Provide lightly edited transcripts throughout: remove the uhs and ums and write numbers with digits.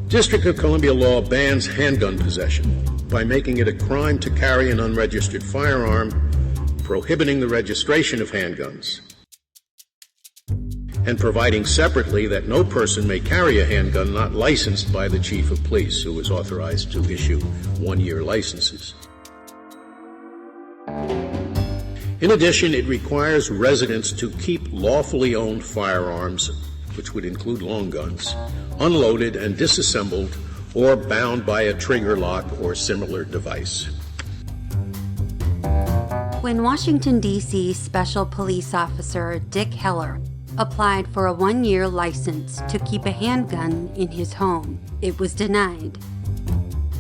District of Columbia law bans handgun possession by making it a crime to carry an unregistered firearm, prohibiting the registration of handguns, and providing separately that no person may carry a handgun not licensed by the Chief of Police, who is authorized to issue one-year licenses. In addition, it requires residents to keep lawfully owned firearms, which would include long guns, unloaded and disassembled or bound by a trigger lock or similar device. When Washington, D.C. Special Police Officer Dick Heller applied for a one-year license to keep a handgun in his home, it was denied.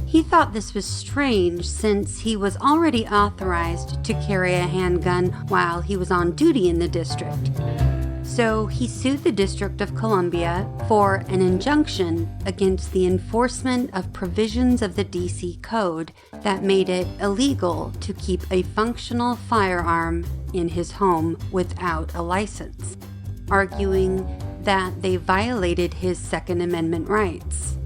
He thought this was strange since he was already authorized to carry a handgun while he was on duty in the district. So he sued the District of Columbia for an injunction against the enforcement of provisions of the D.C. Code that made it illegal to keep a functional firearm in his home without a license, arguing that they violated his Second Amendment rights.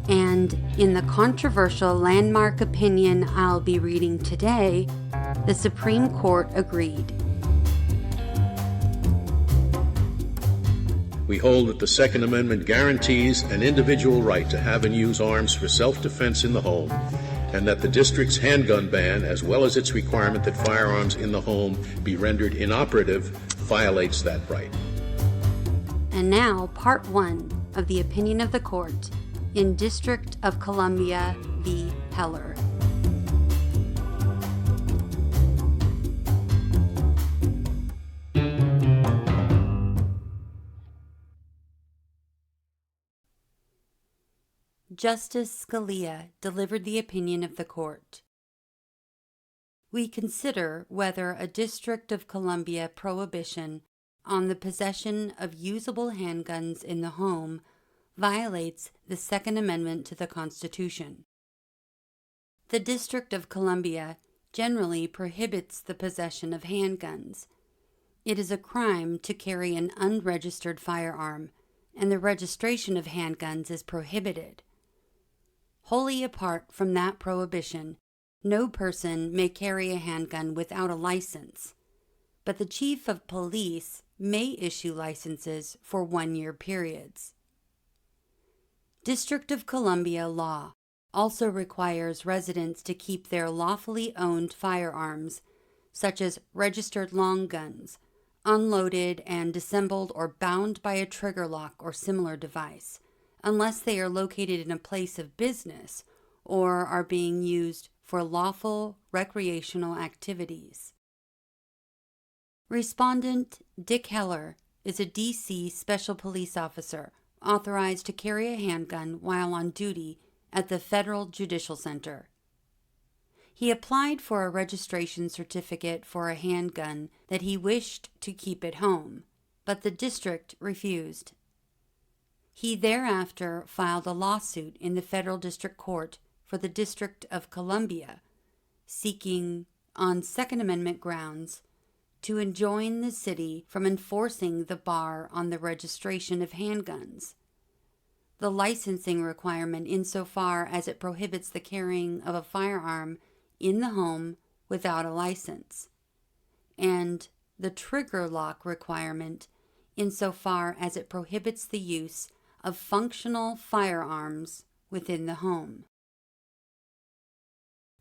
And in the controversial landmark opinion I'll be reading today, the Supreme Court agreed. We hold that the Second Amendment guarantees an individual right to have and use arms for self-defense in the home, and that the district's handgun ban, as well as its requirement that firearms in the home be rendered inoperative, violates that right. And now, Part 1 of the opinion of the court in District of Columbia v. Heller. Justice Scalia delivered the opinion of the court. We consider whether a District of Columbia prohibition on the possession of usable handguns in the home violates the Second Amendment to the Constitution. The District of Columbia generally prohibits the possession of handguns. It is a crime to carry an unregistered firearm, and the registration of handguns is prohibited. Wholly apart from that prohibition, no person may carry a handgun without a license, but the Chief of Police may issue licenses for one-year periods. District of Columbia law also requires residents to keep their lawfully owned firearms, such as registered long guns, unloaded and disassembled or bound by a trigger lock or similar device, unless they are located in a place of business or are being used for lawful recreational activities. Respondent Dick Heller is a D.C. Special Police Officer authorized to carry a handgun while on duty at the Federal Judicial Center. He applied for a registration certificate for a handgun that he wished to keep at home, but the district refused. He thereafter filed a lawsuit in the Federal District Court for the District of Columbia, seeking, on Second Amendment grounds, to enjoin the city from enforcing the bar on the registration of handguns, the licensing requirement insofar as it prohibits the carrying of a firearm in the home without a license, and the trigger lock requirement insofar as it prohibits the use of functional firearms within the home.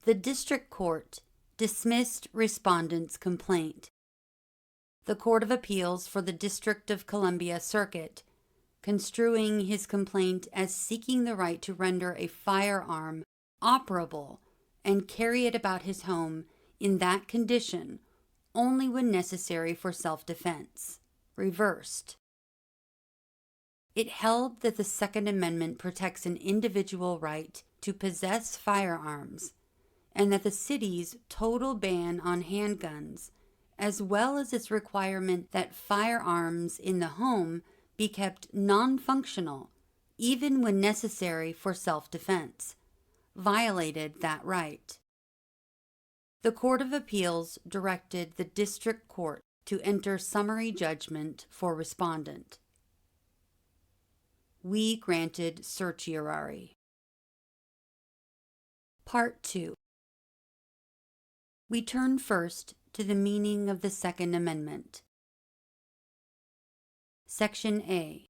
The district court dismissed respondent's complaint. The Court of Appeals for the District of Columbia Circuit, construing his complaint as seeking the right to render a firearm operable and carry it about his home in that condition only when necessary for self-defense, reversed. It held that the Second Amendment protects an individual right to possess firearms, and that the city's total ban on handguns, as well as its requirement that firearms in the home be kept non-functional, even when necessary for self-defense, violated that right. The Court of Appeals directed the District Court to enter summary judgment for respondent. We granted certiorari. Part 2. We turn first to the meaning of the Second Amendment. Section A.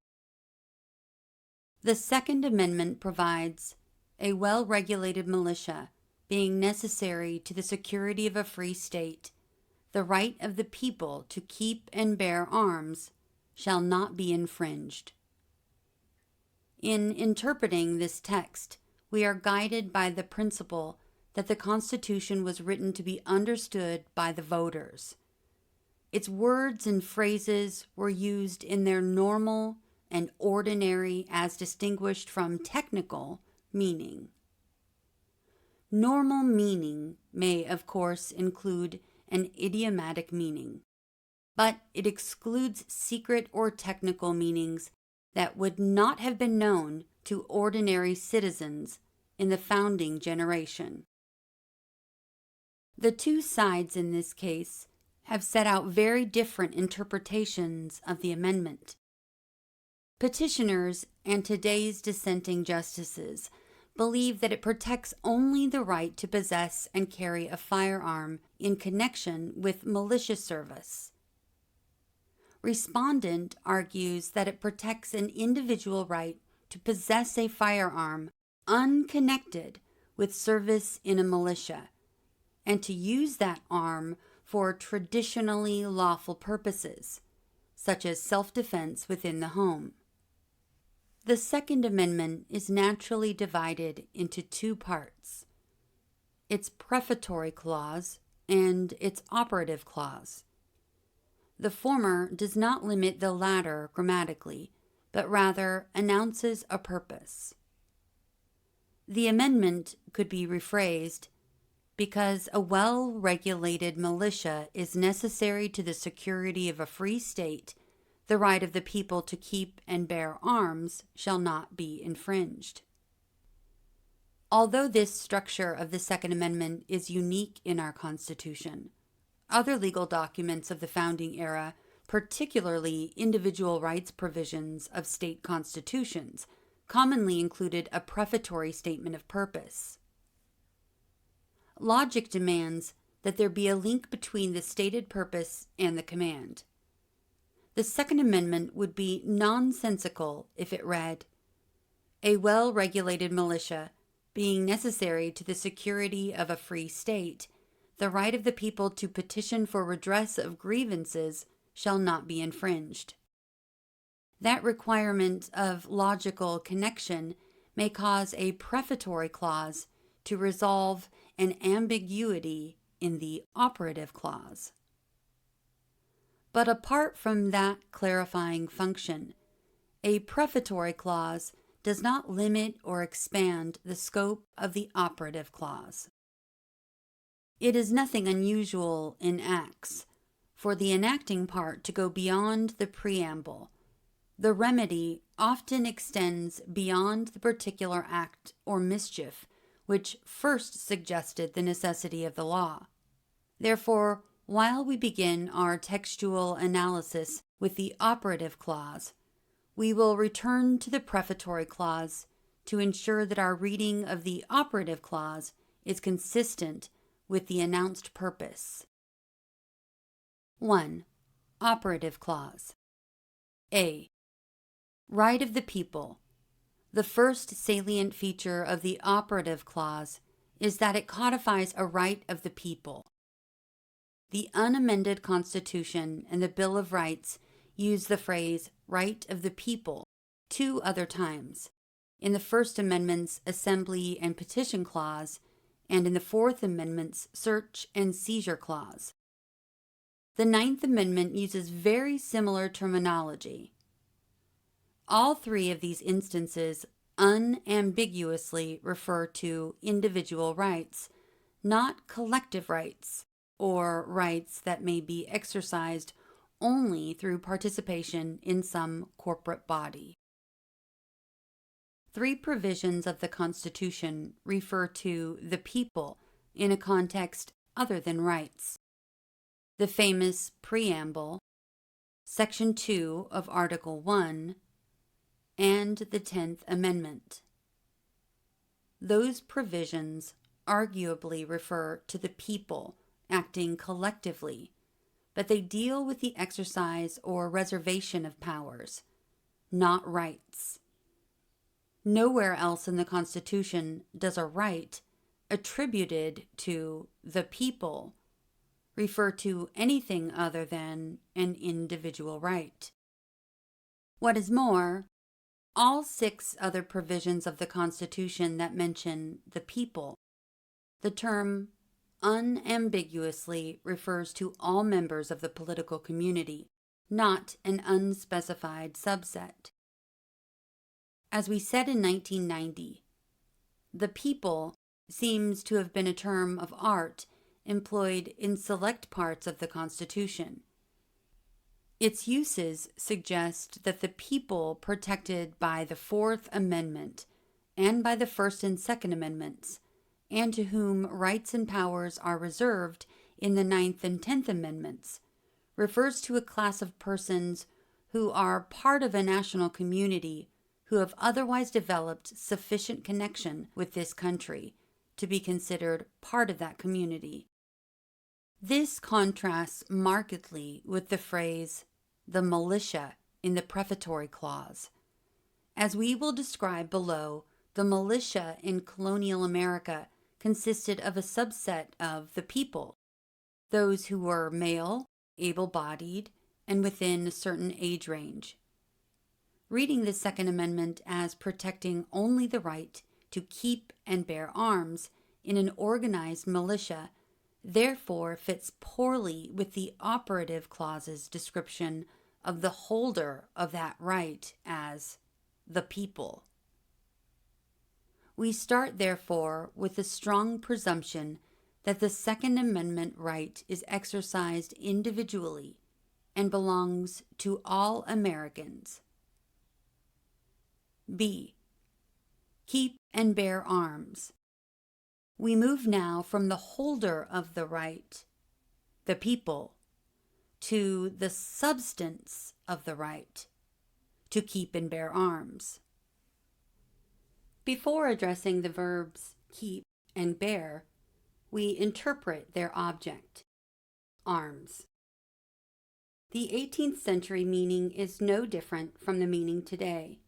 The Second Amendment provides a well-regulated militia being necessary to the security of a free state, the right of the people to keep and bear arms shall not be infringed. In interpreting this text, we are guided by the principle that the Constitution was written to be understood by the voters. Its words and phrases were used in their normal and ordinary, as distinguished from technical, meaning. Normal meaning may, of course, include an idiomatic meaning, but it excludes secret or technical meanings that would not have been known to ordinary citizens in the founding generation. The two sides in this case have set out very different interpretations of the amendment. Petitioners and today's dissenting justices believe that it protects only the right to possess and carry a firearm in connection with militia service. Respondent argues that it protects an individual right to possess a firearm unconnected with service in a militia, and to use that arm for traditionally lawful purposes, such as self-defense within the home. The Second Amendment is naturally divided into two parts: its prefatory clause and its operative clause. The former does not limit the latter grammatically, but rather announces a purpose. The amendment could be rephrased, because a well-regulated militia is necessary to the security of a free state, the right of the people to keep and bear arms shall not be infringed. Although this structure of the Second Amendment is unique in our Constitution, other legal documents of the founding era, particularly individual rights provisions of state constitutions, commonly included a prefatory statement of purpose. Logic demands that there be a link between the stated purpose and the command. The Second Amendment would be nonsensical if it read, "A well-regulated militia, being necessary to the security of a free state, the right of the people to petition for redress of grievances shall not be infringed." That requirement of logical connection may cause a prefatory clause to resolve an ambiguity in the operative clause. But apart from that clarifying function, a prefatory clause does not limit or expand the scope of the operative clause. It is nothing unusual in acts for the enacting part to go beyond the preamble. The remedy often extends beyond the particular act or mischief which first suggested the necessity of the law. Therefore, while we begin our textual analysis with the operative clause, we will return to the prefatory clause to ensure that our reading of the operative clause is consistent with the announced purpose. 1. Operative clause. A. Right of the people. The first salient feature of the operative clause is that it codifies a right of the people. The unamended Constitution and the Bill of Rights use the phrase right of the people 2 other times, in the First Amendment's Assembly and Petition Clause and in the Fourth Amendment's Search and Seizure Clause. The Ninth Amendment uses very similar terminology. All 3 of these instances unambiguously refer to individual rights, not collective rights, or rights that may be exercised only through participation in some corporate body. 3 provisions of the Constitution refer to the people in a context other than rights. the famous preamble, Section 2 of Article 1, and the 10th Amendment. Those provisions arguably refer to the people acting collectively, but they deal with the exercise or reservation of powers, not rights. Nowhere else in the Constitution does a right attributed to the people refer to anything other than an individual right. What is more, all 6 other provisions of the Constitution that mention the people, the term unambiguously refers to all members of the political community, not an unspecified subset. As we said in 1990, the people seems to have been a term of art employed in select parts of the Constitution. Its uses suggest that the people protected by the Fourth Amendment and by the First and Second Amendments, and to whom rights and powers are reserved in the Ninth and 10th Amendments, refers to a class of persons who are part of a national community who have otherwise developed sufficient connection with this country to be considered part of that community. This contrasts markedly with the phrase, the militia, in the prefatory clause. As we will describe below, the militia in colonial America consisted of a subset of the people, those who were male, able-bodied, and within a certain age range. Reading the Second Amendment as protecting only the right to keep and bear arms in an organized militia therefore fits poorly with the operative clause's description of the holder of that right as the people. We start, therefore, with a strong presumption that the Second Amendment right is exercised individually and belongs to all Americans. B. Keep and bear arms. We move now from the holder of the right, the people, to the substance of the right, to keep and bear arms. Before addressing the verbs keep and bear, we interpret their object, arms. The 18th century meaning is no different from the meaning today.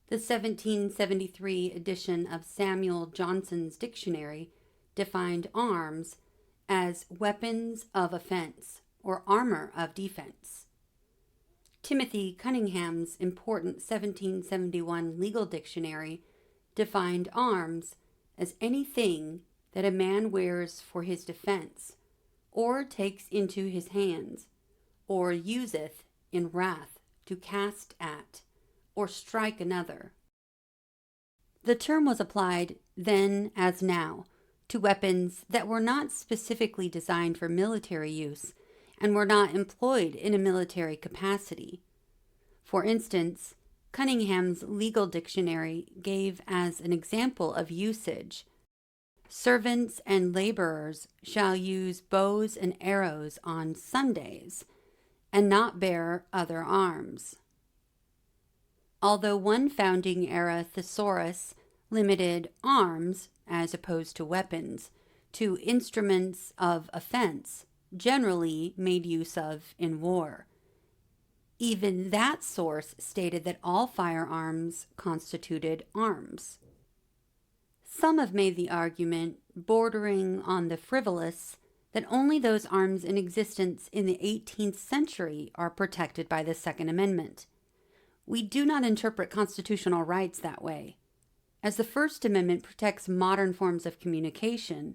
The 1773 edition of Samuel Johnson's dictionary defined arms as weapons of offense or armor of defense. Timothy Cunningham's important 1771 legal dictionary defined arms as anything that a man wears for his defense, or takes into his hands, or useth in wrath to cast at, or strike another. The term was applied then as now to weapons that were not specifically designed for military use and were not employed in a military capacity. For instance, Cunningham's legal dictionary gave as an example of usage, servants and laborers shall use bows and arrows on Sundays and not bear other arms. Although one founding era thesaurus limited arms, as opposed to weapons, to instruments of offense, generally made use of in war. Even that source stated that all firearms constituted arms. Some have made the argument, bordering on the frivolous, that only those arms in existence in the 18th century are protected by the Second Amendment. We do not interpret constitutional rights that way. As the First Amendment protects modern forms of communication,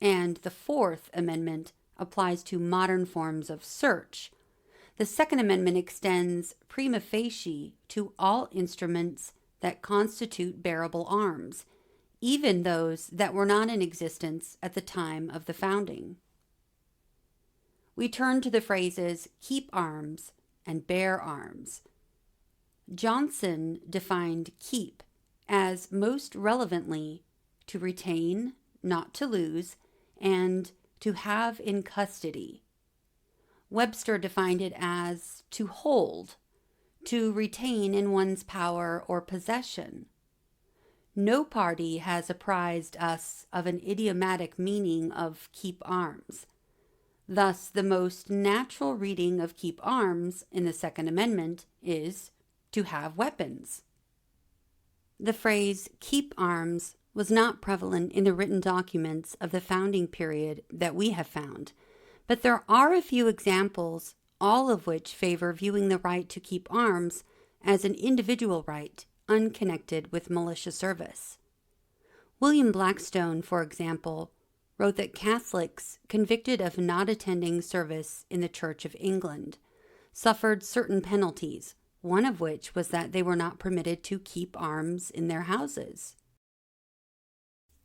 and the Fourth Amendment applies to modern forms of search, the Second Amendment extends prima facie to all instruments that constitute bearable arms, even those that were not in existence at the time of the founding. We turn to the phrases keep arms and bear arms. Johnson defined keep as most relevantly to retain, not to lose, and to have in custody. Webster defined it as to hold, to retain in one's power or possession. No party has apprised us of an idiomatic meaning of keep arms. Thus, the most natural reading of keep arms in the Second Amendment is to have weapons. The phrase keep arms was not prevalent in the written documents of the founding period that we have found, but there are a few examples, all of which favor viewing the right to keep arms as an individual right unconnected with militia service. William Blackstone, for example, wrote that Catholics convicted of not attending service in the Church of England suffered certain penalties, one of which was that they were not permitted to keep arms in their houses.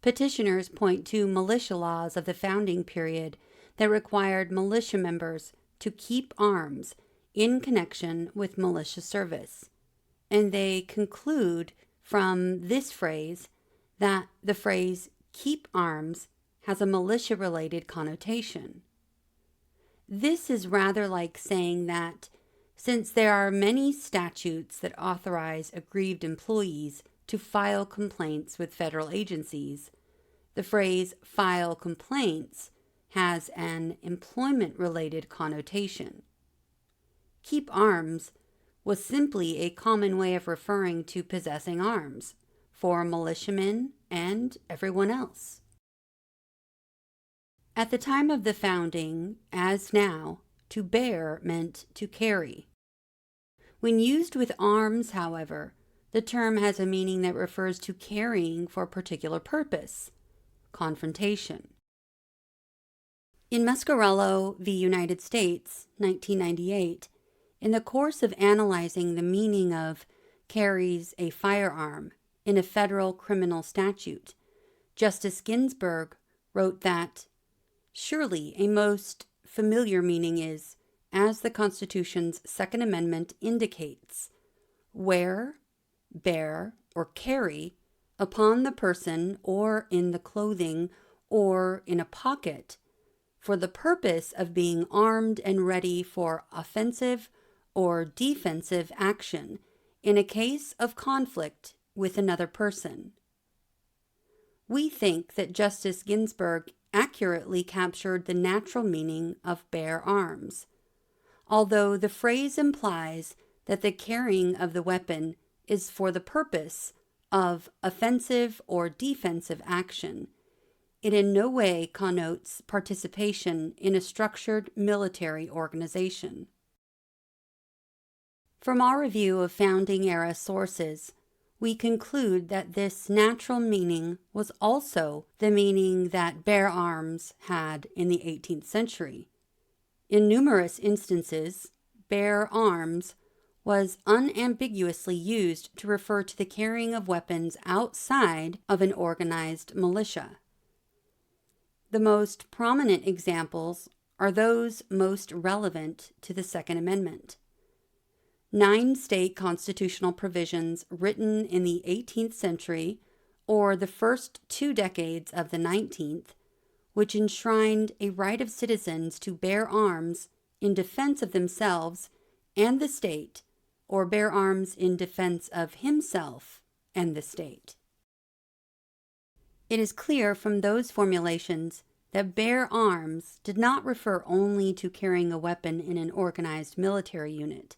Petitioners point to militia laws of the founding period that required militia members to keep arms in connection with militia service, and they conclude from this phrase that the phrase keep arms has a militia-related connotation. This is rather like saying that since there are many statutes that authorize aggrieved employees to file complaints with federal agencies, the phrase file complaints has an employment-related connotation. Keep arms was simply a common way of referring to possessing arms for militiamen and everyone else. At the time of the founding, as now, to bear meant to carry. When used with arms, however, the term has a meaning that refers to carrying for a particular purpose, confrontation. In Muscarello v. United States, 1998, in the course of analyzing the meaning of carries a firearm in a federal criminal statute, Justice Ginsburg wrote that, surely a most familiar meaning is, as the Constitution's Second Amendment indicates, wear, bear, or carry upon the person or in the clothing or in a pocket for the purpose of being armed and ready for offensive or defensive action in a case of conflict with another person. We think that Justice Ginsburg accurately captured the natural meaning of bear arms, although the phrase implies that the carrying of the weapon is for the purpose of offensive or defensive action. It in no way connotes participation in a structured military organization. From our review of founding-era sources, we conclude that this natural meaning was also the meaning that bear arms had in the 18th century. In numerous instances, bear arms was unambiguously used to refer to the carrying of weapons outside of an organized militia. The most prominent examples are those most relevant to the Second Amendment. 9 state constitutional provisions written in the 18th century or the first 2 decades of the 19th, which enshrined a right of citizens to bear arms in defense of themselves and the state, or bear arms in defense of himself and the state. It is clear from those formulations that bear arms did not refer only to carrying a weapon in an organized military unit.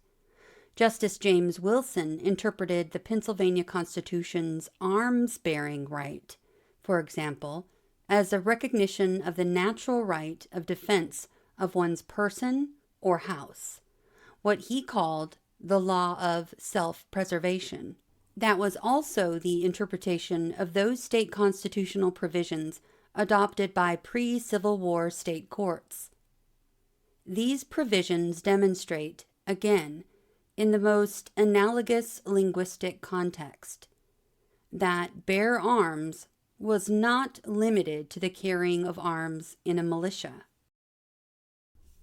Justice James Wilson interpreted the Pennsylvania Constitution's arms-bearing right, for example, as a recognition of the natural right of defense of one's person or house, what he called the law of self-preservation. That was also the interpretation of those state constitutional provisions adopted by pre-Civil War state courts. These provisions demonstrate, again, in the most analogous linguistic context, that bear arms was not limited to the carrying of arms in a militia.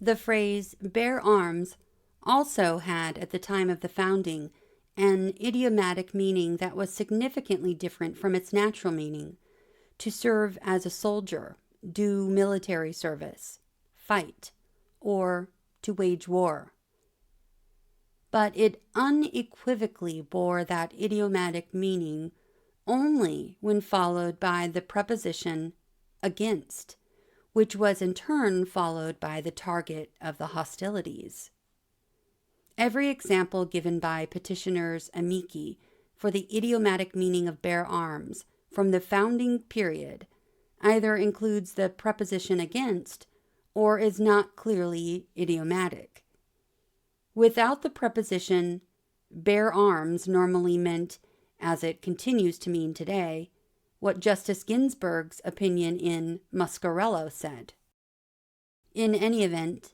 The phrase bear arms also had, at the time of the founding, an idiomatic meaning that was significantly different from its natural meaning: to serve as a soldier, do military service, fight, or to wage war. But it unequivocally bore that idiomatic meaning only when followed by the preposition against, which was in turn followed by the target of the hostilities. Every example given by petitioners amici for the idiomatic meaning of bear arms from the founding period either includes the preposition against or is not clearly idiomatic. Without the preposition, bear arms normally meant, as it continues to mean today, what Justice Ginsburg's opinion in Muscarello said. In any event,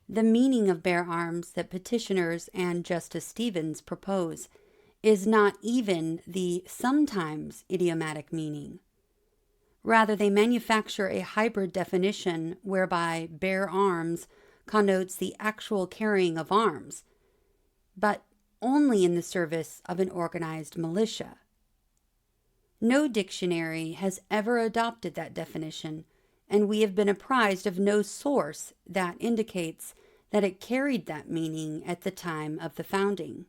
the meaning of bear arms that petitioners and Justice Stevens propose is not even the sometimes idiomatic meaning. Rather, they manufacture a hybrid definition whereby bear arms connotes the actual carrying of arms, but only in the service of an organized militia. No dictionary has ever adopted that definition, and we have been apprised of no source that indicates that it carried that meaning at the time of the founding.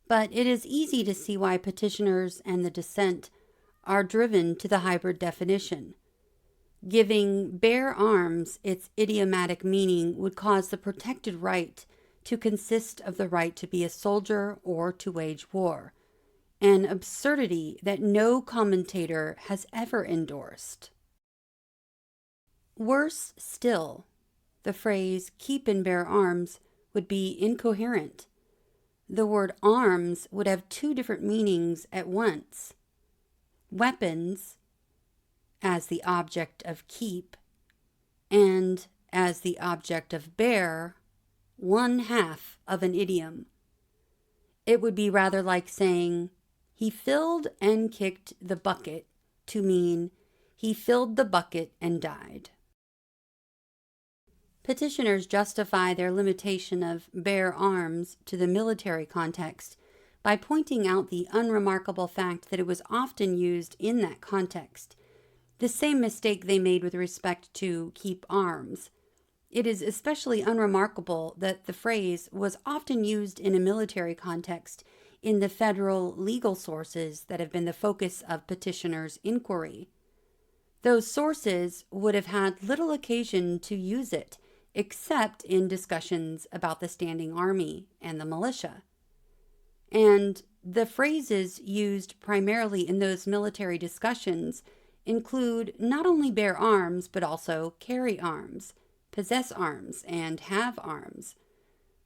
But it is easy to see why petitioners and the dissent are driven to the hybrid definition. Giving bear arms its idiomatic meaning would cause the protected right to consist of the right to be a soldier or to wage war, an absurdity that no commentator has ever endorsed. Worse still, the phrase keep and bear arms would be incoherent. The word arms would have two different meanings at once. Weapons, as the object of keep, and as the object of bear, one half of an idiom. It would be rather like saying, he filled and kicked the bucket, to mean, he filled the bucket and died. Petitioners justify their limitation of bear arms to the military context by pointing out the unremarkable fact that it was often used in that context, the same mistake they made with respect to keep arms. It is especially unremarkable that the phrase was often used in a military context in the federal legal sources that have been the focus of petitioners' inquiry. Those sources would have had little occasion to use it except in discussions about the standing army and the militia. And the phrases used primarily in those military discussions include not only bear arms, but also carry arms, possess arms, and have arms,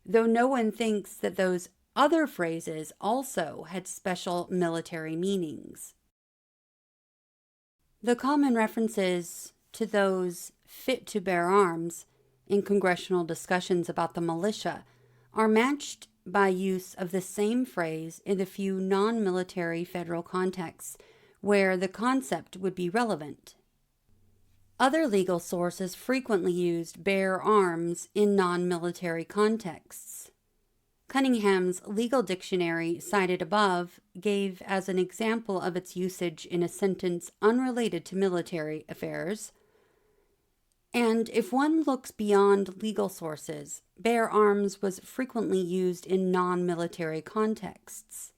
though no one thinks that those other phrases also had special military meanings. The common references to those fit to bear arms in congressional discussions about the militia are matched by use of the same phrase in the few non-military federal contexts where the concept would be relevant. Other legal sources frequently used bear arms in non-military contexts. Cunningham's legal dictionary cited above gave as an example of its usage in a sentence unrelated to military affairs. And if one looks beyond legal sources, bear arms was frequently used in non-military contexts.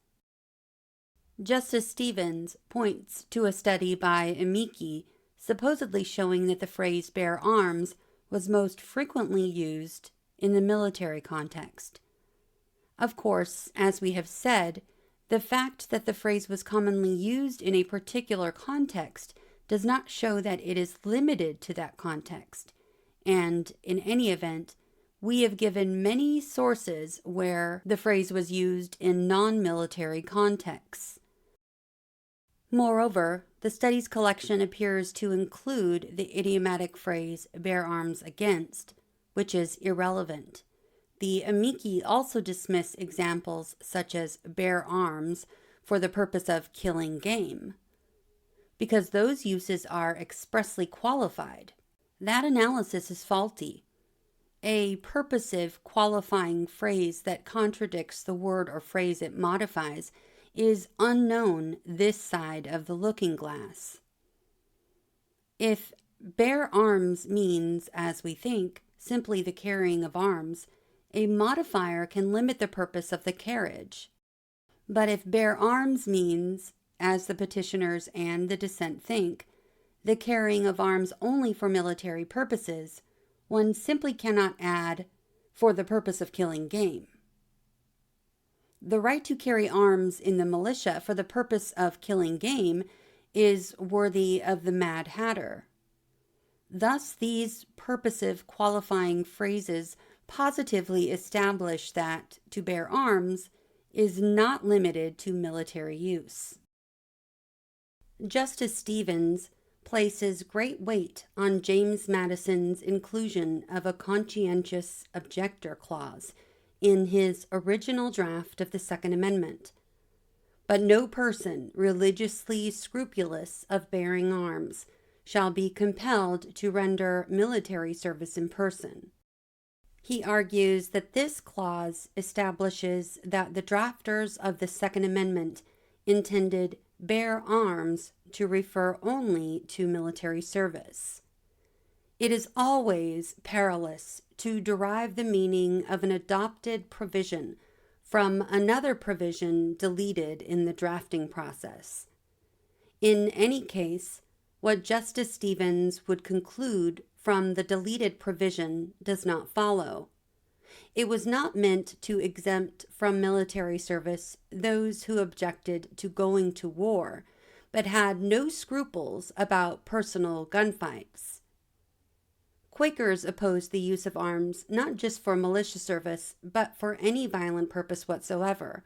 Justice Stevens points to a study by amici supposedly showing that the phrase bear arms was most frequently used in the military context. Of course, as we have said, the fact that the phrase was commonly used in a particular context does not show that it is limited to that context, and in any event, we have given many sources where the phrase was used in non-military contexts. Moreover, the study's collection appears to include the idiomatic phrase bear arms against, which is irrelevant. The amici also dismiss examples such as bear arms for the purpose of killing game, because those uses are expressly qualified. That analysis is faulty. A purposive qualifying phrase that contradicts the word or phrase it modifies is unknown this side of the looking glass. If bear arms means, as we think, simply the carrying of arms, a modifier can limit the purpose of the carriage. But if bear arms means, as the petitioners and the dissent think, the carrying of arms only for military purposes, one simply cannot add, for the purpose of killing game. The right to carry arms in the militia for the purpose of killing game is worthy of the Mad Hatter. Thus, these purposive qualifying phrases positively establish that to bear arms is not limited to military use. Justice Stevens places great weight on James Madison's inclusion of a conscientious objector clause in his original draft of the Second Amendment. But no person religiously scrupulous of bearing arms shall be compelled to render military service in person. He argues that this clause establishes that the drafters of the Second Amendment intended bear arms to refer only to military service. It is always perilous to derive the meaning of an adopted provision from another provision deleted in the drafting process. In any case, what Justice Stevens would conclude from the deleted provision does not follow. It was not meant to exempt from military service those who objected to going to war, but had no scruples about personal gunfights. Quakers opposed the use of arms not just for militia service, but for any violent purpose whatsoever,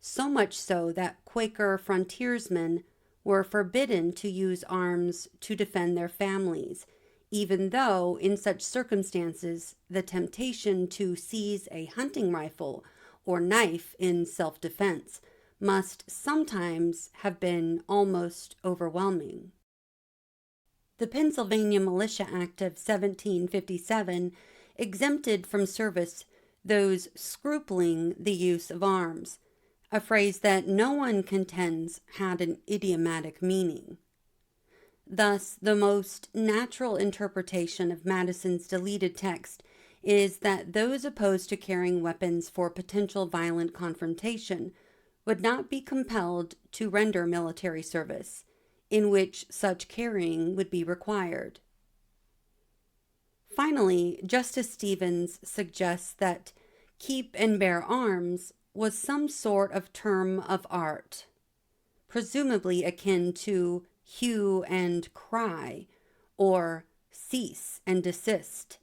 so much so that Quaker frontiersmen were forbidden to use arms to defend their families, even though in such circumstances the temptation to seize a hunting rifle or knife in self-defense must sometimes have been almost overwhelming. The Pennsylvania Militia Act of 1757 exempted from service those scrupling the use of arms, a phrase that no one contends had an idiomatic meaning. Thus, the most natural interpretation of Madison's deleted text is that those opposed to carrying weapons for potential violent confrontation would not be compelled to render military service, in which such carrying would be required. Finally, Justice Stevens suggests that keep and bear arms was some sort of term of art, presumably akin to hue and cry, or cease and desist.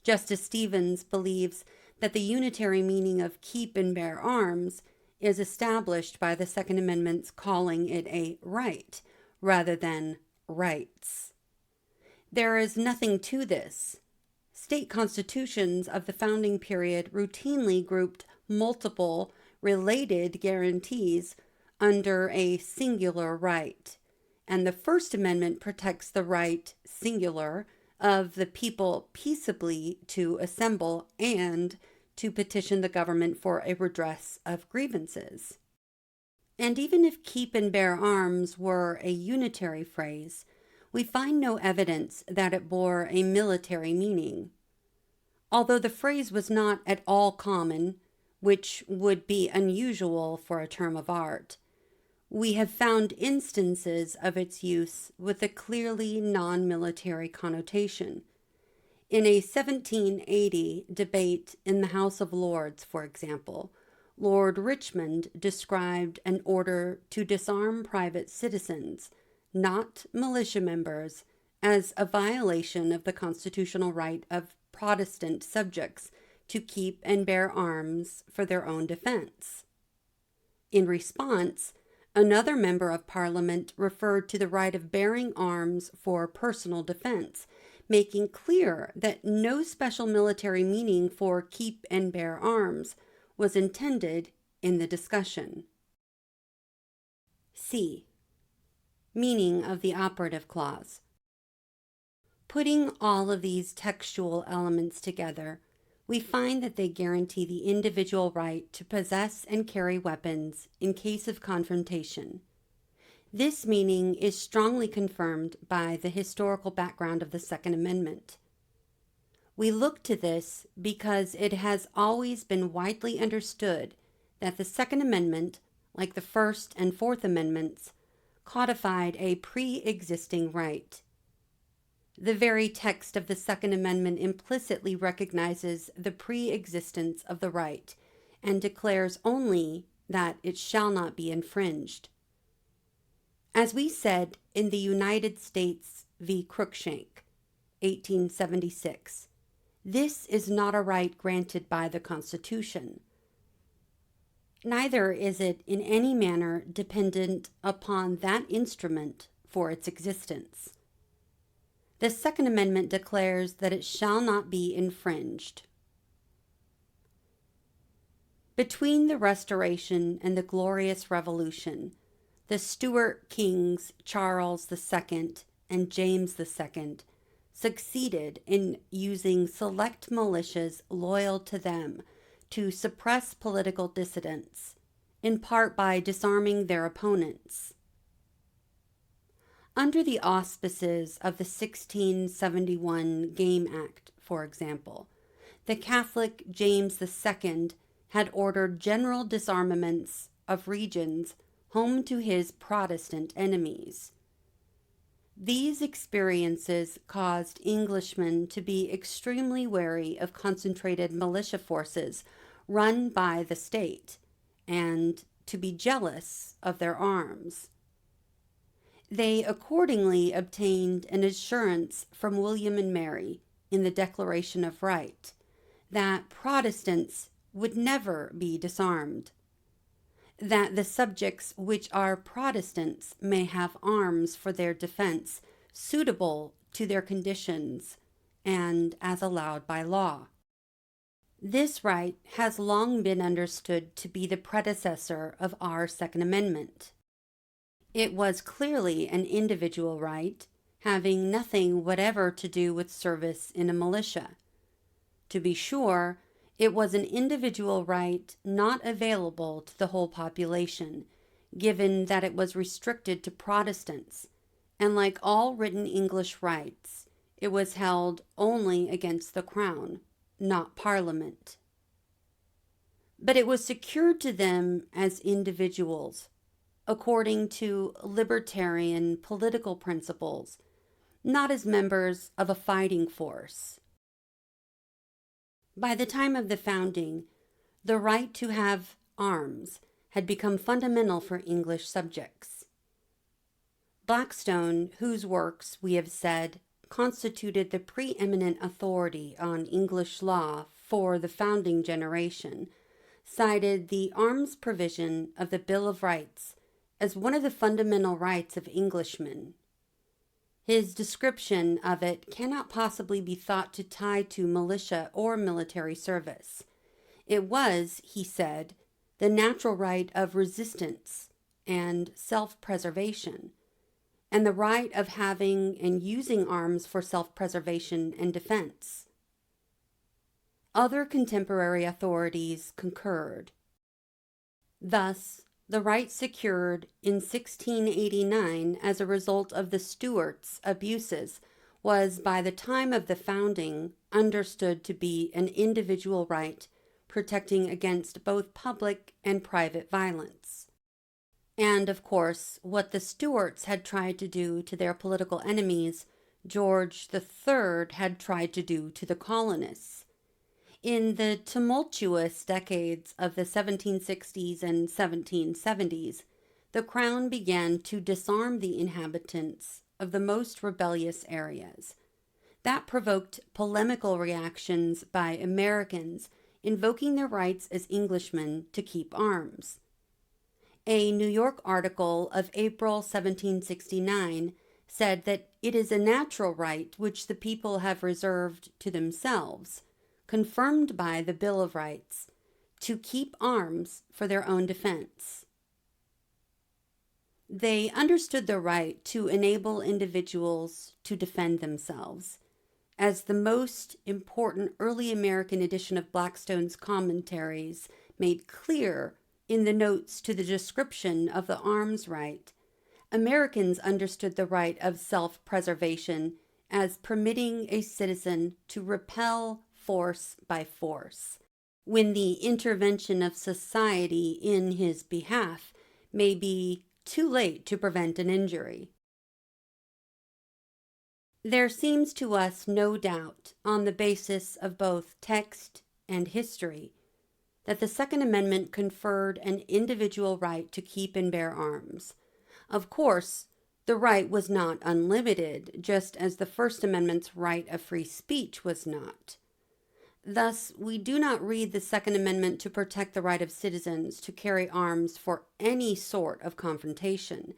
Justice Stevens believes that the unitary meaning of keep and bear arms is established by the Second Amendment's calling it a right rather than rights. There is nothing to this. State constitutions of the founding period routinely grouped multiple related guarantees under a singular right, and the First Amendment protects the right, singular, of the people peaceably to assemble and to petition the government for a redress of grievances. And even if keep and bear arms were a unitary phrase, we find no evidence that it bore a military meaning. Although the phrase was not at all common, which would be unusual for a term of art, we have found instances of its use with a clearly non-military connotation. In a 1780 debate in the House of Lords, for example, Lord Richmond described an order to disarm private citizens, not militia members, as a violation of the constitutional right of Protestant subjects to keep and bear arms for their own defense. In response, another member of Parliament referred to the right of bearing arms for personal defense, making clear that no special military meaning for keep and bear arms was intended in the discussion. C. Meaning of the operative clause. Putting all of these textual elements together, we find that they guarantee the individual right to possess and carry weapons in case of confrontation. This meaning is strongly confirmed by the historical background of the Second Amendment. We look to this because it has always been widely understood that the Second Amendment, like the First and Fourth Amendments, codified a pre-existing right. The very text of the Second Amendment implicitly recognizes the pre-existence of the right and declares only that it shall not be infringed. As we said in the United States v. Cruikshank, 1876, this is not a right granted by the Constitution. Neither is it in any manner dependent upon that instrument for its existence. The Second Amendment declares that it shall not be infringed. Between the Restoration and the Glorious Revolution, the Stuart kings Charles II and James II succeeded in using select militias loyal to them to suppress political dissidents, in part by disarming their opponents. Under the auspices of the 1671 Game Act, for example, the Catholic James II had ordered general disarmaments of regions home to his Protestant enemies. These experiences caused Englishmen to be extremely wary of concentrated militia forces run by the state and to be jealous of their arms. They accordingly obtained an assurance from William and Mary in the Declaration of Right that Protestants would never be disarmed, that the subjects which are Protestants may have arms for their defense suitable to their conditions and as allowed by law. This right has long been understood to be the predecessor of our Second Amendment. It was clearly an individual right, having nothing whatever to do with service in a militia. To be sure, it was an individual right not available to the whole population, given that it was restricted to Protestants, and like all written English rights, it was held only against the Crown, not Parliament. But it was secured to them as individuals, according to libertarian political principles, not as members of a fighting force. By the time of the founding, the right to have arms had become fundamental for English subjects. Blackstone, whose works, we have said, constituted the preeminent authority on English law for the founding generation, cited the arms provision of the Bill of Rights as one of the fundamental rights of Englishmen. His description of it cannot possibly be thought to tie to militia or military service. It was, he said, the natural right of resistance and self-preservation, and the right of having and using arms for self-preservation and defense. Other contemporary authorities concurred. Thus, the right secured in 1689 as a result of the Stuarts' abuses was, by the time of the founding, understood to be an individual right protecting against both public and private violence. And, of course, what the Stuarts had tried to do to their political enemies, George III had tried to do to the colonists. In the tumultuous decades of the 1760s and 1770s, the Crown began to disarm the inhabitants of the most rebellious areas. That provoked polemical reactions by Americans invoking their rights as Englishmen to keep arms. A New York article of April 1769 said that it is a natural right which the people have reserved to themselves, confirmed by the Bill of Rights, to keep arms for their own defense. They understood the right to enable individuals to defend themselves. As the most important early American edition of Blackstone's commentaries made clear in the notes to the description of the arms right, Americans understood the right of self-preservation as permitting a citizen to repel force by force, when the intervention of society in his behalf may be too late to prevent an injury. There seems to us no doubt, on the basis of both text and history, that the Second Amendment conferred an individual right to keep and bear arms. Of course, the right was not unlimited, just as the First Amendment's right of free speech was not. Thus, we do not read the Second Amendment to protect the right of citizens to carry arms for any sort of confrontation,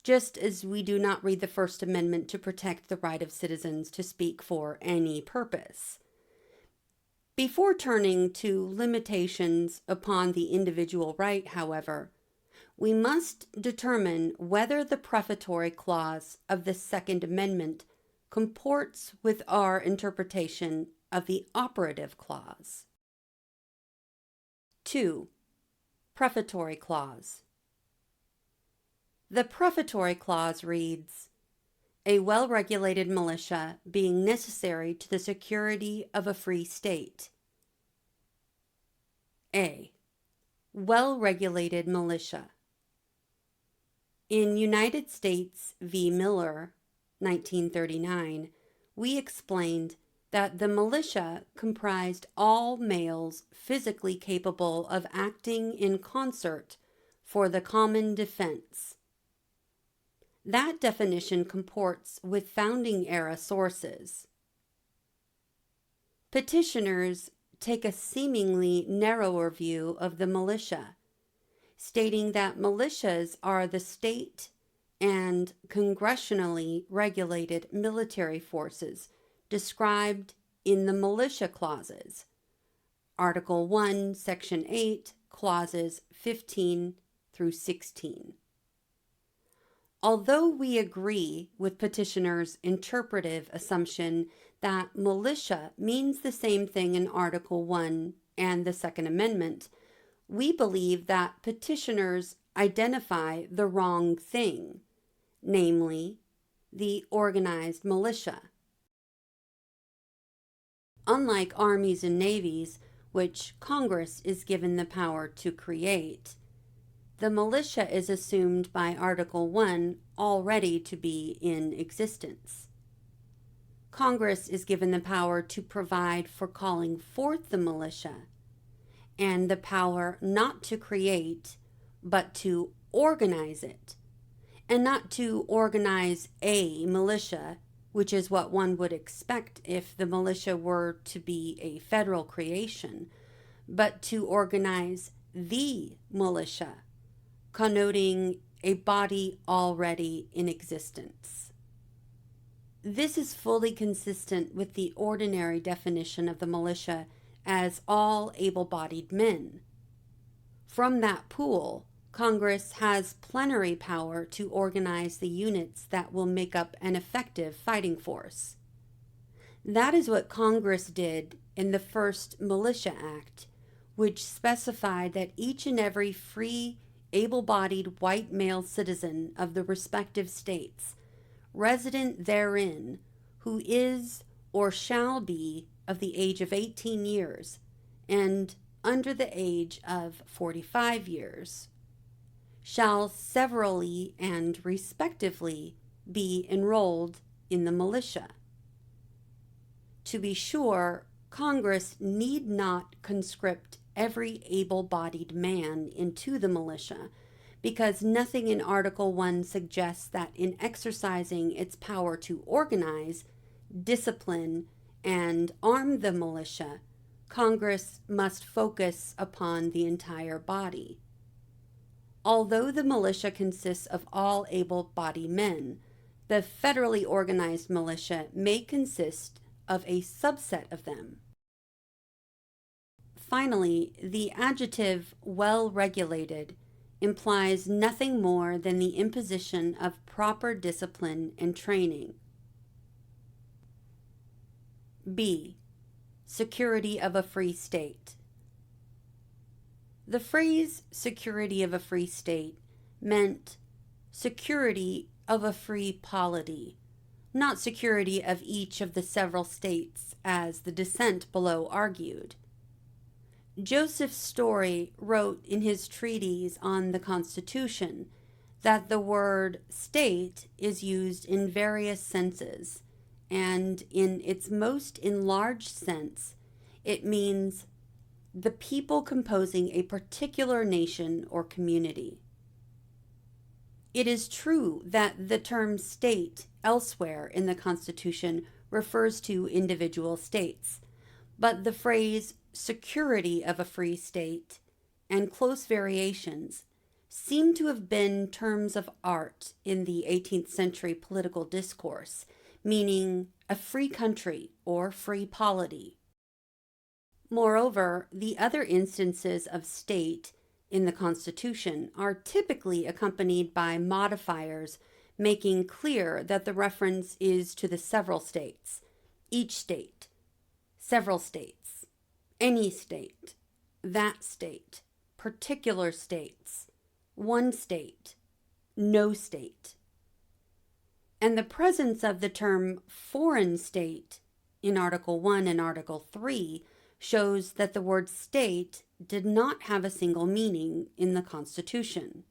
just as we do not read the First Amendment to protect the right of citizens to speak for any purpose. Before turning to limitations upon the individual right, however, we must determine whether the prefatory clause of the Second Amendment comports with our interpretation of the operative clause. 2. Prefatory clause. The prefatory clause reads, "A well-regulated militia being necessary to the security of a free state." A. Well-regulated militia. In United States v. Miller, 1939, we explained that the militia comprised all males physically capable of acting in concert for the common defense. That definition comports with founding-era sources. Petitioners take a seemingly narrower view of the militia, stating that militias are the state and congressionally regulated military forces described in the militia clauses, Article 1, Section 8, clauses 15 through 16. Although we agree with petitioners' interpretive assumption that militia means the same thing in Article 1 and the Second Amendment, we believe that petitioners identify the wrong thing, namely, the organized militia. Unlike armies and navies, which Congress is given the power to create, the militia is assumed by Article 1 already to be in existence. Congress is given the power to provide for calling forth the militia, and the power not to create, but to organize it, and not to organize a militia, which is what one would expect if the militia were to be a federal creation, but to organize the militia, connoting a body already in existence. This is fully consistent with the ordinary definition of the militia as all able-bodied men. From that pool, Congress has plenary power to organize the units that will make up an effective fighting force. That is what Congress did in the first Militia Act, which specified that each and every free, able-bodied white male citizen of the respective states, resident therein, who is or shall be of the age of 18 years and under the age of 45 years, shall severally and respectively be enrolled in the militia. To be sure, Congress need not conscript every able-bodied man into the militia, because nothing in Article 1 suggests that in exercising its power to organize, discipline, and arm the militia, Congress must focus upon the entire body. Although the militia consists of all able-bodied men, the federally organized militia may consist of a subset of them. Finally, the adjective well-regulated implies nothing more than the imposition of proper discipline and training. B. Security of a free state. The phrase security of a free state meant security of a free polity, not security of each of the several states, as the dissent below argued. Joseph Story wrote in his treatise on the Constitution that the word state is used in various senses, and in its most enlarged sense, it means the people composing a particular nation or community. It is true that the term state elsewhere in the Constitution refers to individual states, but the phrase security of a free state and close variations seem to have been terms of art in the 18th century political discourse, meaning a free country or free polity. Moreover, the other instances of state in the Constitution are typically accompanied by modifiers making clear that the reference is to the several states, each state, several states, any state, that state, particular states, one state, no state. And the presence of the term foreign state in Article 1 and Article 3 shows that the word state did not have a single meaning in the Constitution.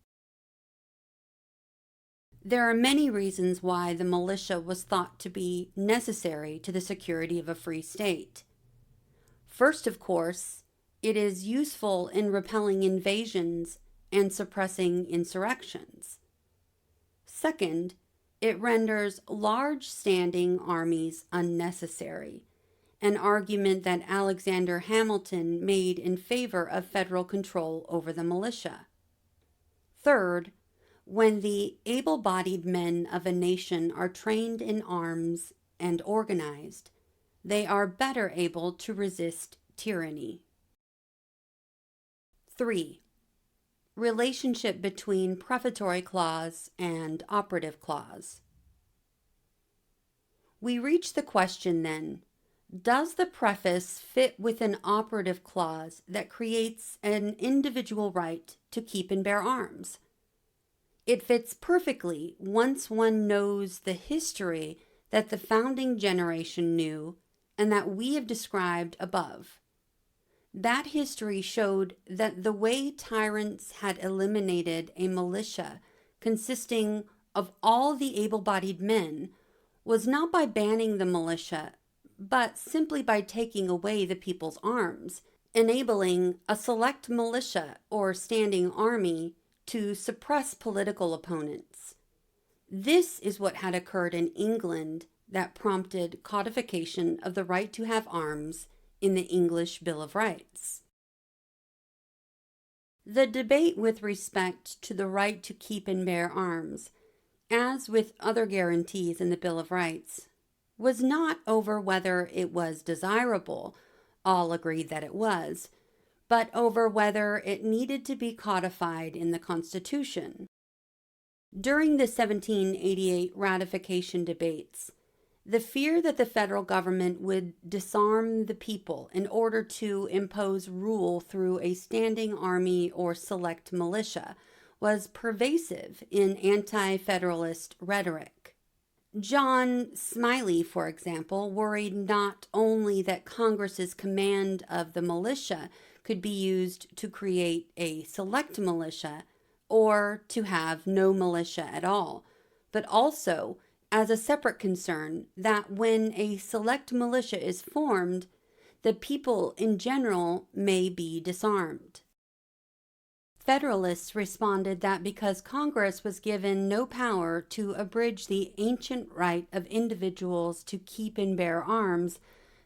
There are many reasons why the militia was thought to be necessary to the security of a free state. First, of course, it is useful in repelling invasions and suppressing insurrections. Second, it renders large standing armies unnecessary, an argument that Alexander Hamilton made in favor of federal control over the militia. Third, when the able-bodied men of a nation are trained in arms and organized, they are better able to resist tyranny. 3. Relationship between prefatory clause and operative clause. We reach the question then, does the preface fit with an operative clause that creates an individual right to keep and bear arms? It fits perfectly once one knows the history that the founding generation knew and that we have described above. That history showed that the way tyrants had eliminated a militia consisting of all the able-bodied men was not by banning the militia, but simply by taking away the people's arms, enabling a select militia or standing army to suppress political opponents. This is what had occurred in England that prompted codification of the right to have arms in the English Bill of Rights. The debate with respect to the right to keep and bear arms, as with other guarantees in the Bill of Rights, was not over whether it was desirable, all agreed that it was, but over whether it needed to be codified in the Constitution. During the 1788 ratification debates, the fear that the federal government would disarm the people in order to impose rule through a standing army or select militia was pervasive in anti-federalist rhetoric. John Smiley, for example, worried not only that Congress's command of the militia could be used to create a select militia or to have no militia at all, but also as a separate concern that when a select militia is formed, the people in general may be disarmed. Federalists responded that because Congress was given no power to abridge the ancient right of individuals to keep and bear arms,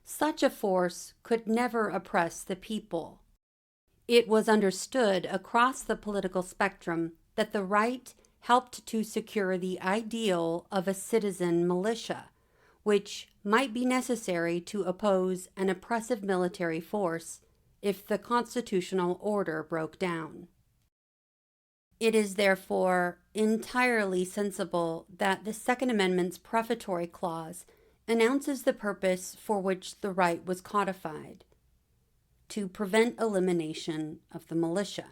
such a force could never oppress the people. It was understood across the political spectrum that the right helped to secure the ideal of a citizen militia, which might be necessary to oppose an oppressive military force if the constitutional order broke down. It is therefore entirely sensible that the Second Amendment's prefatory clause announces the purpose for which the right was codified: to prevent elimination of the militia.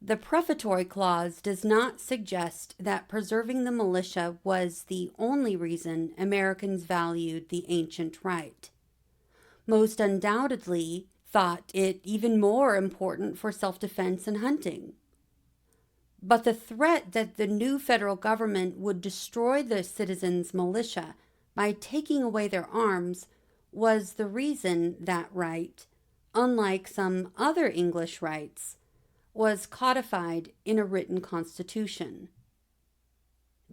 The prefatory clause does not suggest that preserving the militia was the only reason Americans valued the ancient right. Most undoubtedly thought it even more important for self-defense and hunting. But the threat that the new federal government would destroy the citizens' militia by taking away their arms was the reason that right, unlike some other English rights, was codified in a written constitution.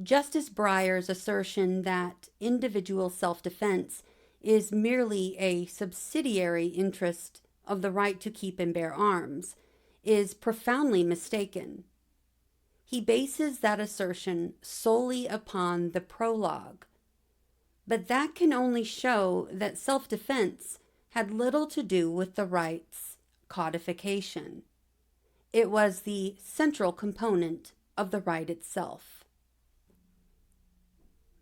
Justice Breyer's assertion that individual self-defense is merely a subsidiary interest of the right to keep and bear arms is profoundly mistaken. He bases that assertion solely upon the prologue, but that can only show that self-defense had little to do with the right's codification. It was the central component of the right itself.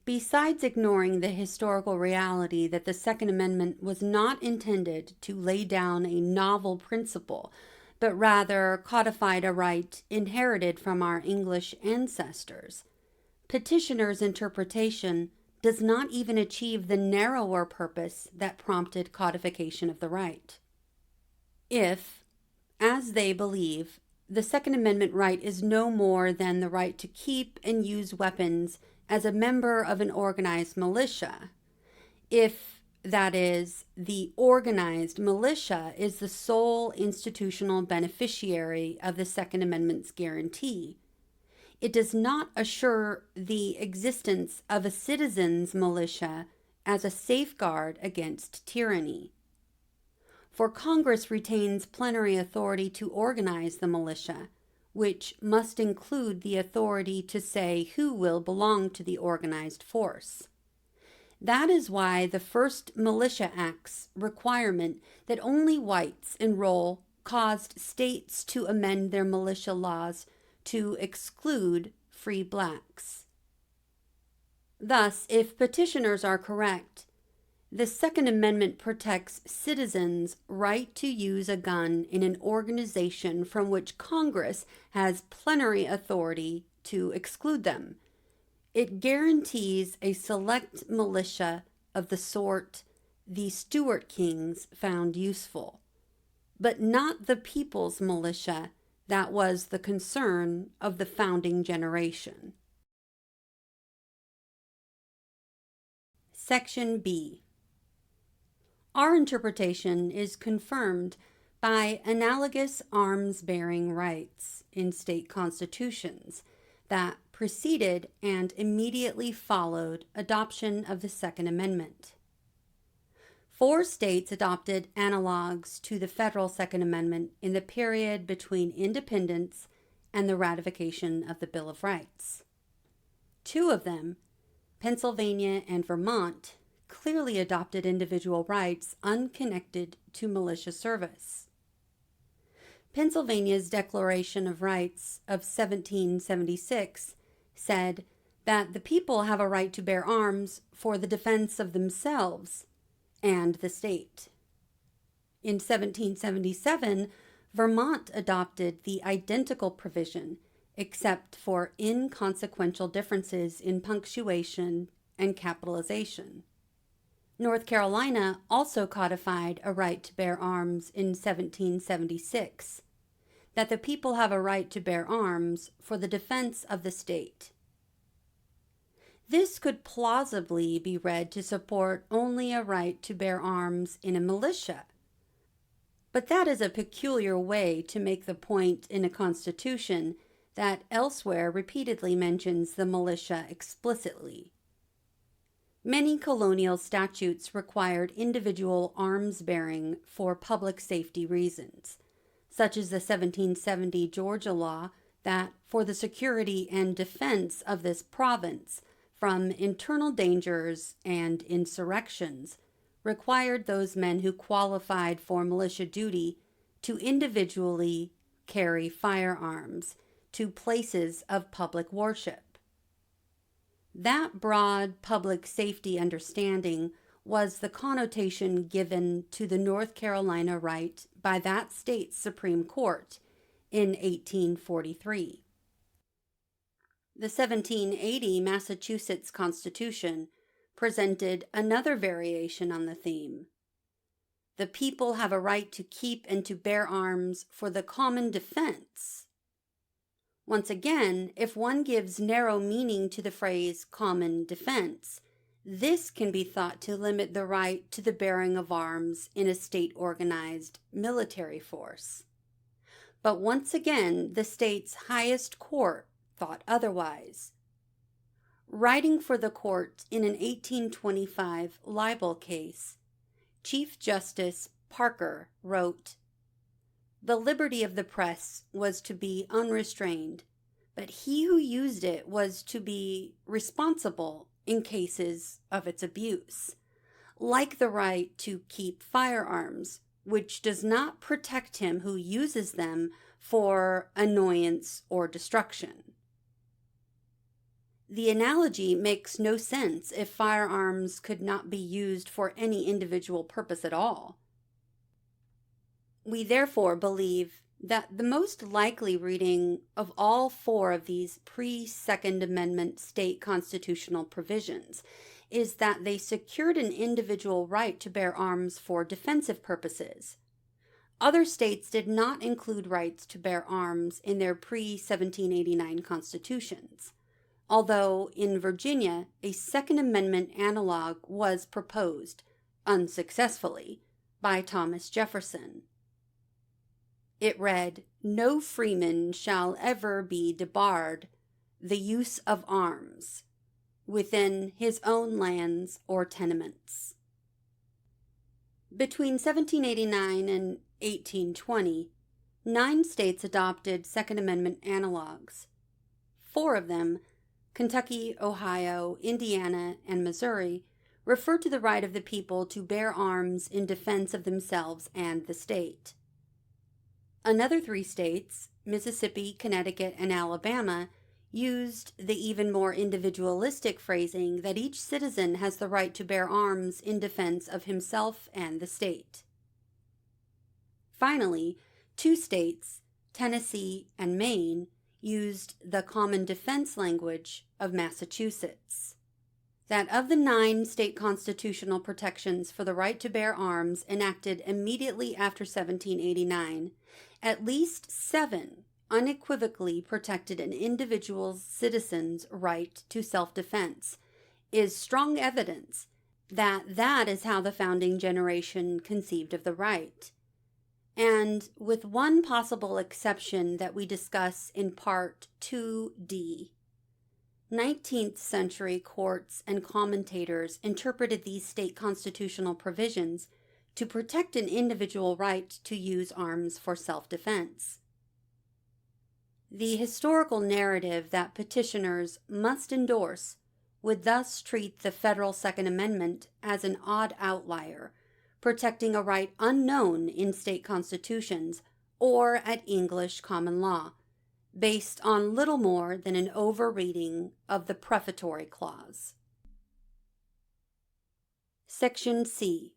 Besides ignoring the historical reality that the Second Amendment was not intended to lay down a novel principle, but rather codified a right inherited from our English ancestors, petitioner's interpretation does not even achieve the narrower purpose that prompted codification of the right. If, as they believe, the Second Amendment right is no more than the right to keep and use weapons as a member of an organized militia, if, that is, the organized militia is the sole institutional beneficiary of the Second Amendment's guarantee, it does not assure the existence of a citizen's militia as a safeguard against tyranny. For Congress retains plenary authority to organize the militia, which must include the authority to say who will belong to the organized force. That is why the first Militia Act's requirement that only whites enroll caused states to amend their militia laws to exclude free blacks. Thus, if petitioners are correct, the Second Amendment protects citizens' right to use a gun in an organization from which Congress has plenary authority to exclude them. It guarantees a select militia of the sort the Stuart Kings found useful, but not the people's militia that was the concern of the founding generation. Section B. Our interpretation is confirmed by analogous arms-bearing rights in state constitutions that preceded and immediately followed adoption of the Second Amendment. 4 states adopted analogs to the federal Second Amendment in the period between independence and the ratification of the Bill of Rights. 2 of them, Pennsylvania and Vermont, clearly adopted individual rights unconnected to militia service. Pennsylvania's Declaration of Rights of 1776 said that the people have a right to bear arms for the defense of themselves and the state. In 1777, Vermont adopted the identical provision, except for inconsequential differences in punctuation and capitalization. North Carolina also codified a right to bear arms in 1776, that the people have a right to bear arms for the defense of the state. This could plausibly be read to support only a right to bear arms in a militia, but that is a peculiar way to make the point in a constitution that elsewhere repeatedly mentions the militia explicitly. Many colonial statutes required individual arms bearing for public safety reasons, such as the 1770 Georgia law that, for the security and defense of this province from internal dangers and insurrections, required those men who qualified for militia duty to individually carry firearms to places of public worship. That broad public safety understanding was the connotation given to the North Carolina right by that state's Supreme Court in 1843. The 1780 Massachusetts Constitution presented another variation on the theme. The people have a right to keep and to bear arms for the common defense. Once again, if one gives narrow meaning to the phrase common defense, this can be thought to limit the right to the bearing of arms in a state-organized military force. But once again, the state's highest court thought otherwise. Writing for the court in an 1825 libel case, Chief Justice Parker wrote, "The liberty of the press was to be unrestrained, but he who used it was to be responsible in cases of its abuse, like the right to keep firearms, which does not protect him who uses them for annoyance or destruction." The analogy makes no sense if firearms could not be used for any individual purpose at all. We therefore believe that the most likely reading of all four of these pre-Second Amendment state constitutional provisions is that they secured an individual right to bear arms for defensive purposes. Other states did not include rights to bear arms in their pre-1789 constitutions, although in Virginia a Second Amendment analog was proposed, unsuccessfully, by Thomas Jefferson. It read, "No freeman shall ever be debarred the use of arms within his own lands or tenements." Between 1789 and 1820, 9 states adopted Second Amendment analogs. 4 of them, Kentucky, Ohio, Indiana, and Missouri, refer to the right of the people to bear arms in defense of themselves and the state. Another 3 states, Mississippi, Connecticut, and Alabama, used the even more individualistic phrasing that each citizen has the right to bear arms in defense of himself and the state. Finally, 2 states, Tennessee and Maine, used the common defense language of Massachusetts. That of the 9 state constitutional protections for the right to bear arms enacted immediately after 1789, at least 7 unequivocally protected an individual citizen's right to self-defense, is strong evidence that that is how the founding generation conceived of the right. And with one possible exception that we discuss in Part 2D, 19th century courts and commentators interpreted these state constitutional provisions to protect an individual right to use arms for self-defense. The historical narrative that petitioners must endorse would thus treat the federal Second Amendment as an odd outlier, protecting a right unknown in state constitutions or at English common law, based on little more than an overreading of the prefatory clause. Section C.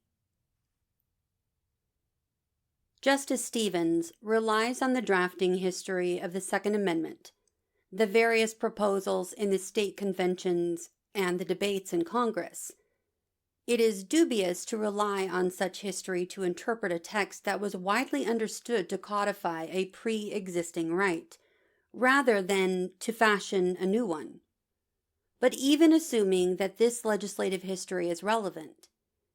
Justice Stevens relies on the drafting history of the Second Amendment, the various proposals in the state conventions, and the debates in Congress. It is dubious to rely on such history to interpret a text that was widely understood to codify a pre-existing right, rather than to fashion a new one. But even assuming that this legislative history is relevant,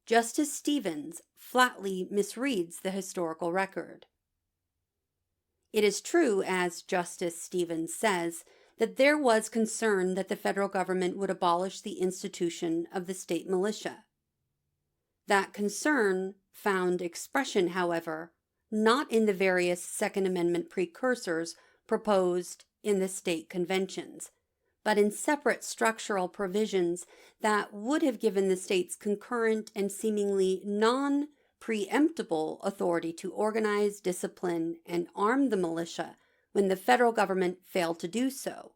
Justice Stevens flatly misreads the historical record. It is true, as Justice Stevens says, that there was concern that the federal government would abolish the institution of the state militia. That concern found expression, however, not in the various Second Amendment precursors proposed in the state conventions, but in separate structural provisions that would have given the states concurrent and seemingly non-preemptible authority to organize, discipline, and arm the militia when the federal government failed to do so.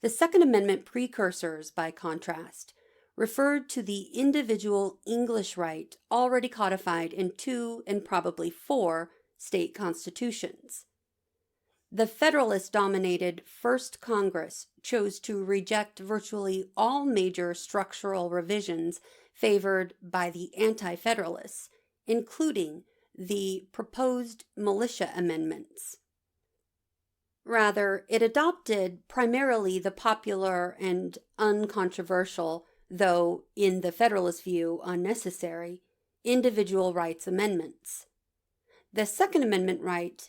The Second Amendment precursors, by contrast, referred to the individual English right already codified in 2 and probably 4 state constitutions. The Federalist-dominated First Congress chose to reject virtually all major structural revisions favored by the Anti-Federalists, including the proposed militia amendments. Rather, it adopted primarily the popular and uncontroversial, though in the Federalist view unnecessary, individual rights amendments. The Second Amendment right,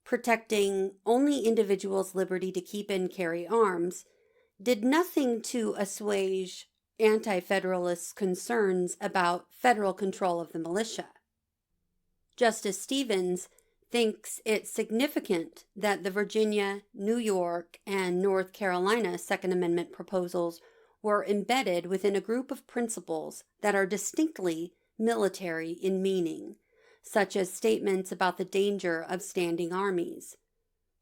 protecting only individuals' liberty to keep and carry arms, did nothing to assuage anti-Federalists' concerns about federal control of the militia. Justice Stevens thinks it significant that the Virginia, New York, and North Carolina Second Amendment proposals were embedded within a group of principles that are distinctly military in meaning, such as statements about the danger of standing armies.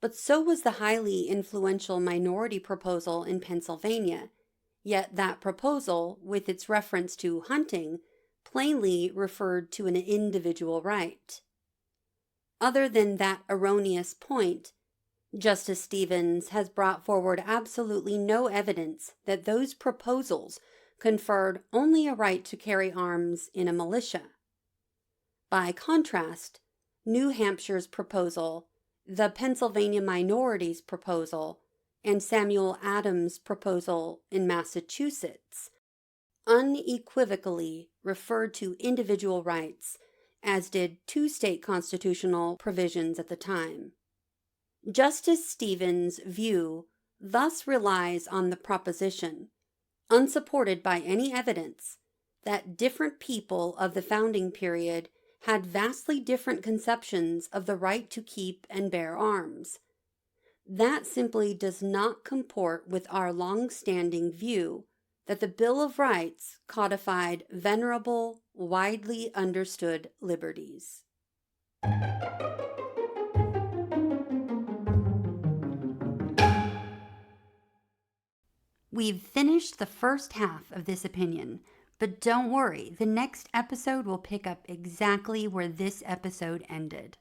But so was the highly influential minority proposal in Pennsylvania, yet that proposal, with its reference to hunting, plainly referred to an individual right. Other than that erroneous point, Justice Stevens has brought forward absolutely no evidence that those proposals conferred only a right to carry arms in a militia. By contrast, New Hampshire's proposal, the Pennsylvania minority's proposal, and Samuel Adams' proposal in Massachusetts unequivocally referred to individual rights, as did two state constitutional provisions at the time. Justice Stevens' view thus relies on the proposition, unsupported by any evidence, that different people of the founding period had vastly different conceptions of the right to keep and bear arms. That simply does not comport with our long-standing view that the Bill of Rights codified venerable, widely understood liberties. We've finished the first half of this opinion, but don't worry, the next episode will pick up exactly where this episode ended.